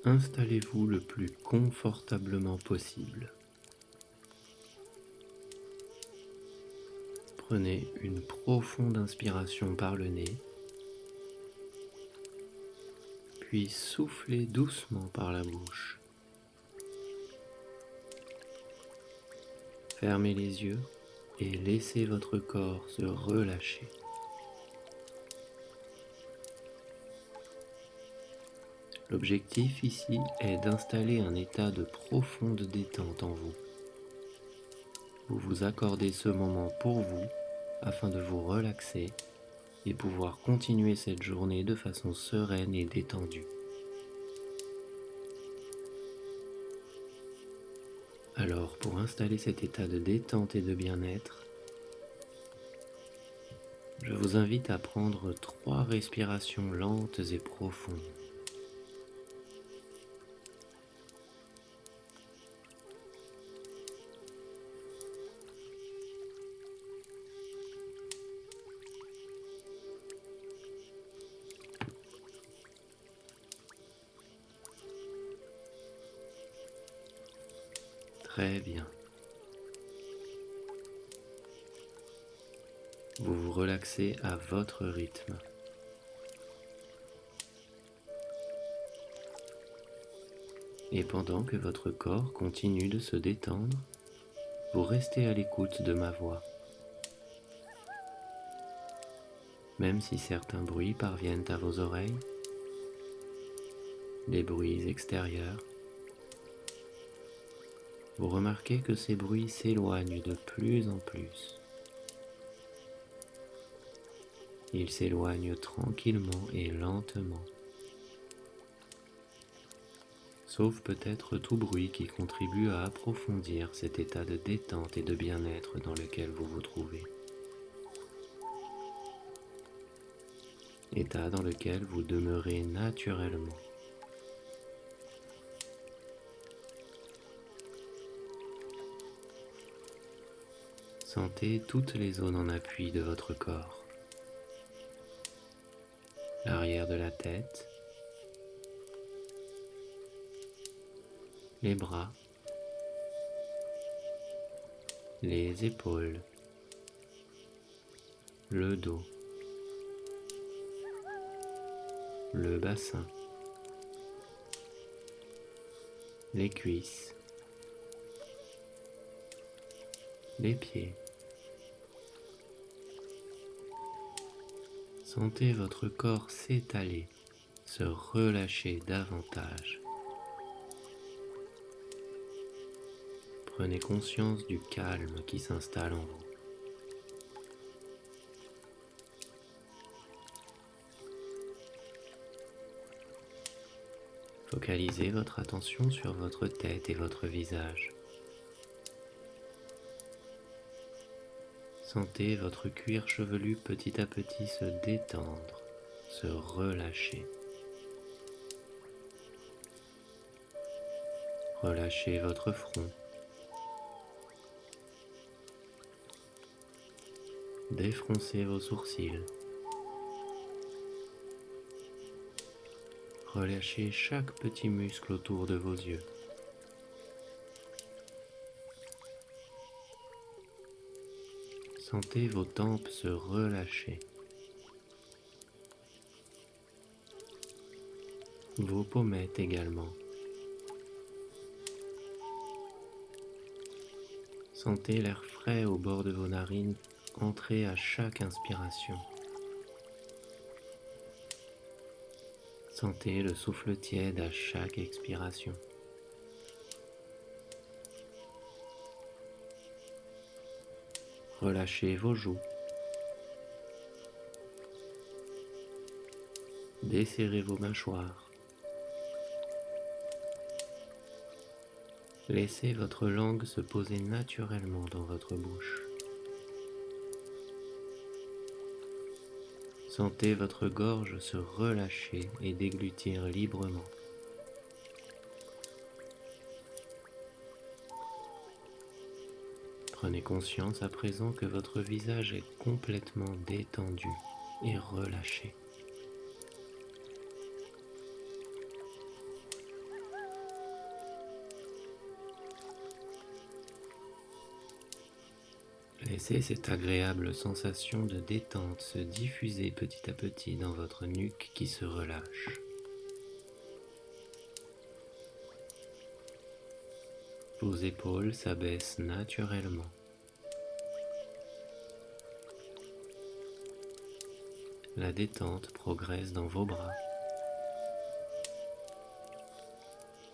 Installez-vous le plus confortablement possible. Prenez une profonde inspiration par le nez, puis soufflez doucement par la bouche. Fermez les yeux et laissez votre corps se relâcher. L'objectif ici est d'installer un état de profonde détente en vous. Vous vous accordez ce moment pour vous afin de vous relaxer et pouvoir continuer cette journée de façon sereine et détendue. Alors, pour installer cet état de détente et de bien-être, je vous invite à prendre 3 respirations lentes et profondes. Très bien. Vous vous relaxez à votre rythme. Et pendant que votre corps continue de se détendre, vous restez à l'écoute de ma voix. Même si certains bruits parviennent à vos oreilles, des bruits extérieurs, vous remarquez que ces bruits s'éloignent de plus en plus. Ils s'éloignent tranquillement et lentement, sauf peut-être tout bruit qui contribue à approfondir cet état de détente et de bien-être dans lequel vous vous trouvez. État dans lequel vous demeurez naturellement. Sentez toutes les zones en appui de votre corps. L'arrière de la tête, les bras, les épaules, le dos, le bassin, les cuisses, les pieds. Sentez votre corps s'étaler, se relâcher davantage. Prenez conscience du calme qui s'installe en vous. Focalisez votre attention sur votre tête et votre visage. Sentez votre cuir chevelu petit à petit se détendre, se relâcher. Relâchez votre front. Défroncez vos sourcils. Relâchez chaque petit muscle autour de vos yeux. Sentez vos tempes se relâcher. Vos pommettes également. Sentez l'air frais au bord de vos narines entrer à chaque inspiration. Sentez le souffle tiède à chaque expiration. Relâchez vos joues. Desserrez vos mâchoires. Laissez votre langue se poser naturellement dans votre bouche. Sentez votre gorge se relâcher et déglutir librement. Prenez conscience à présent que votre visage est complètement détendu et relâché. Laissez cette agréable sensation de détente se diffuser petit à petit dans votre nuque qui se relâche. Vos épaules s'abaissent naturellement. La détente progresse dans vos bras,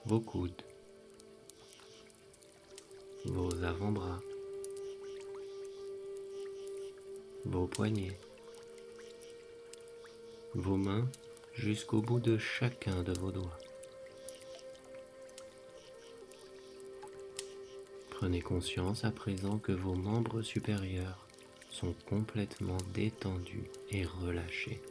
vos coudes, vos avant-bras, vos poignets, vos mains jusqu'au bout de chacun de vos doigts. Prenez conscience à présent que vos membres supérieurs sont complètement détendus et relâchés.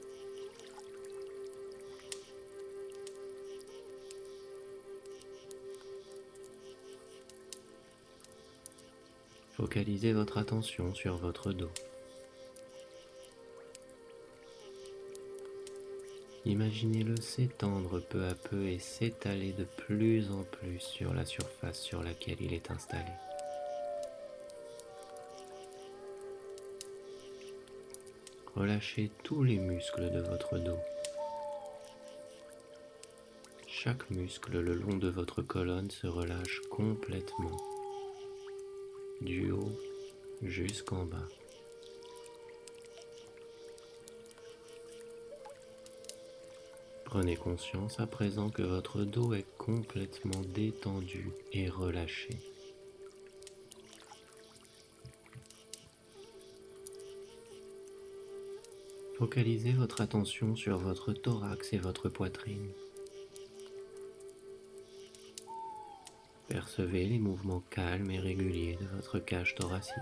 Focalisez votre attention sur votre dos. Imaginez-le s'étendre peu à peu et s'étaler de plus en plus sur la surface sur laquelle il est installé. Relâchez tous les muscles de votre dos. Chaque muscle le long de votre colonne se relâche complètement, du haut jusqu'en bas. Prenez conscience à présent que votre dos est complètement détendu et relâché. Focalisez votre attention sur votre thorax et votre poitrine. Percevez les mouvements calmes et réguliers de votre cage thoracique.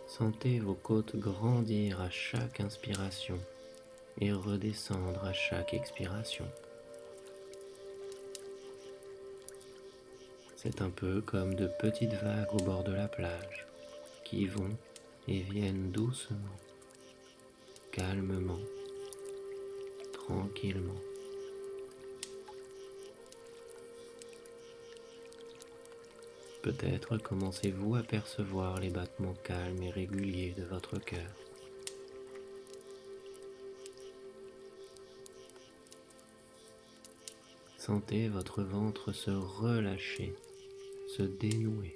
Sentez vos côtes grandir à chaque inspiration et redescendre à chaque expiration. C'est un peu comme de petites vagues au bord de la plage qui vont et viennent doucement, calmement, tranquillement. Peut-être commencez-vous à percevoir les battements calmes et réguliers de votre cœur. Sentez votre ventre se relâcher, se dénouer.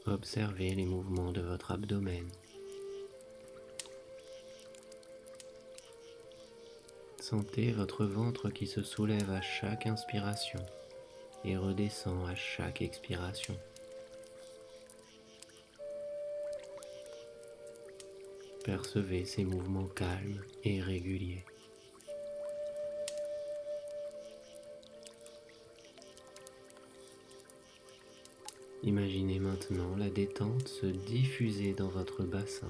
Observez les mouvements de votre abdomen. Sentez votre ventre qui se soulève à chaque inspiration et redescend à chaque expiration. Percevez ces mouvements calmes et réguliers. Imaginez maintenant la détente se diffuser dans votre bassin.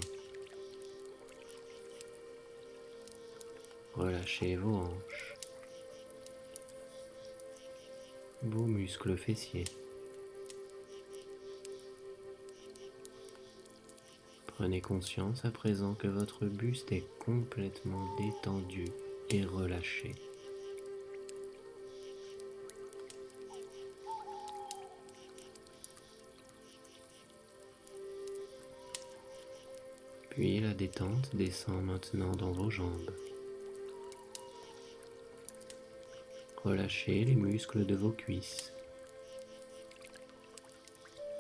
Relâchez vos hanches, vos muscles fessiers. Prenez conscience à présent que votre buste est complètement détendu et relâché. Puis la détente descend maintenant dans vos jambes. Relâchez les muscles de vos cuisses,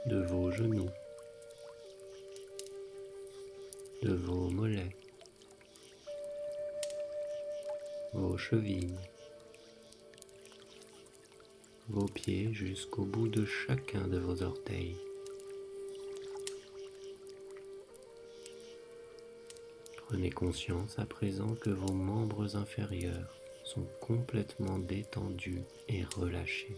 de vos genoux, de vos mollets, vos chevilles, vos pieds jusqu'au bout de chacun de vos orteils. Prenez conscience à présent que vos membres inférieurs sont complètement détendus et relâchés.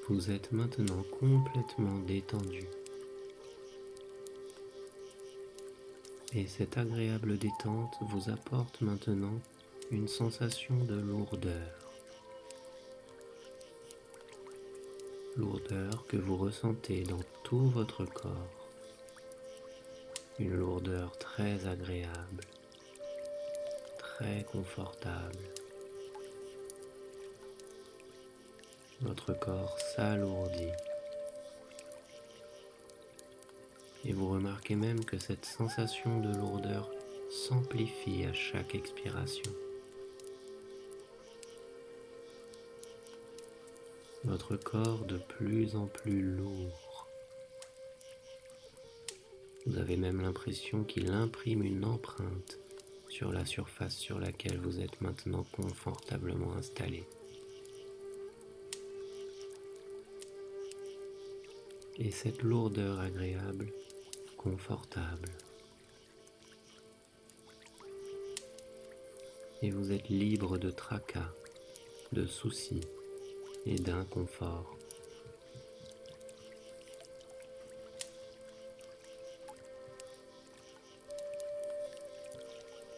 Vous êtes maintenant complètement détendu. Et cette agréable détente vous apporte maintenant une sensation de lourdeur. lourdeur que vous ressentez dans tout votre corps, une lourdeur très agréable, très confortable. Votre corps s'alourdit et vous remarquez même que cette sensation de lourdeur s'amplifie à chaque expiration. Votre corps de plus en plus lourd. Vous avez même l'impression qu'il imprime une empreinte sur la surface sur laquelle vous êtes maintenant confortablement installé. Et cette lourdeur agréable, confortable. Et vous êtes libre de tracas, de soucis et d'inconfort.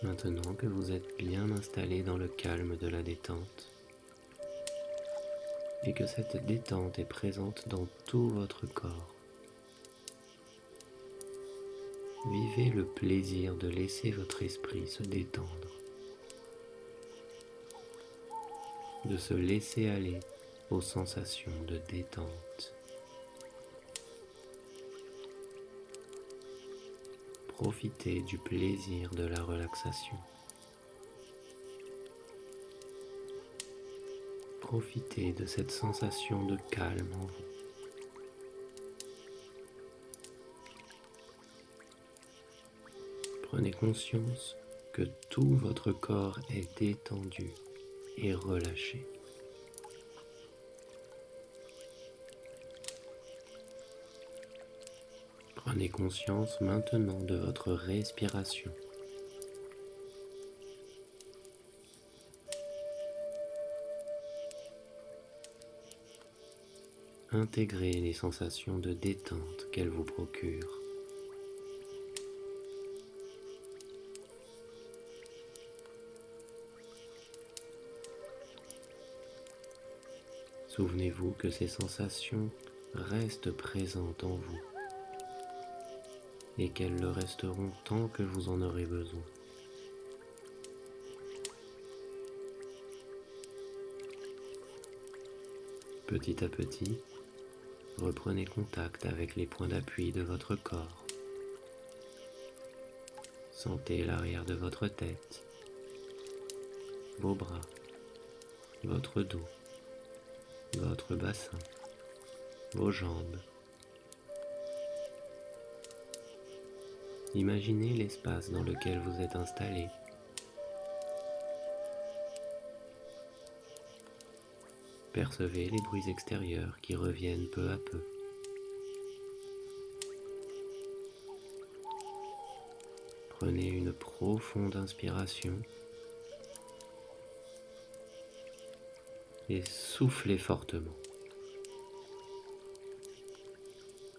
Maintenant que vous êtes bien installé dans le calme de la détente et que cette détente est présente dans tout votre corps, vivez le plaisir de laisser votre esprit se détendre, de se laisser aller aux sensations de détente. Profitez du plaisir de la relaxation. Profitez de cette sensation de calme en vous. Prenez conscience que tout votre corps est détendu et relâché. Prenez conscience maintenant de votre respiration. Intégrez les sensations de détente qu'elle vous procure. Souvenez-vous que ces sensations restent présentes en vous et qu'elles le resteront tant que vous en aurez besoin. Petit à petit, reprenez contact avec les points d'appui de votre corps. Sentez l'arrière de votre tête, vos bras, votre dos, votre bassin, vos jambes. Imaginez l'espace dans lequel vous êtes installé. Percevez les bruits extérieurs qui reviennent peu à peu. Prenez une profonde inspiration et soufflez fortement.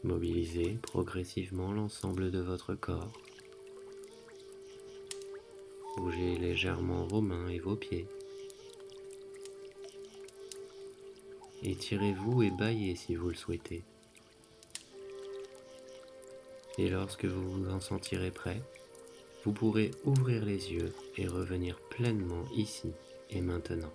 Mobilisez progressivement l'ensemble de votre corps. Bougez légèrement vos mains et vos pieds. Étirez-vous et bâillez si vous le souhaitez. Et lorsque vous vous en sentirez prêt, vous pourrez ouvrir les yeux et revenir pleinement ici et maintenant.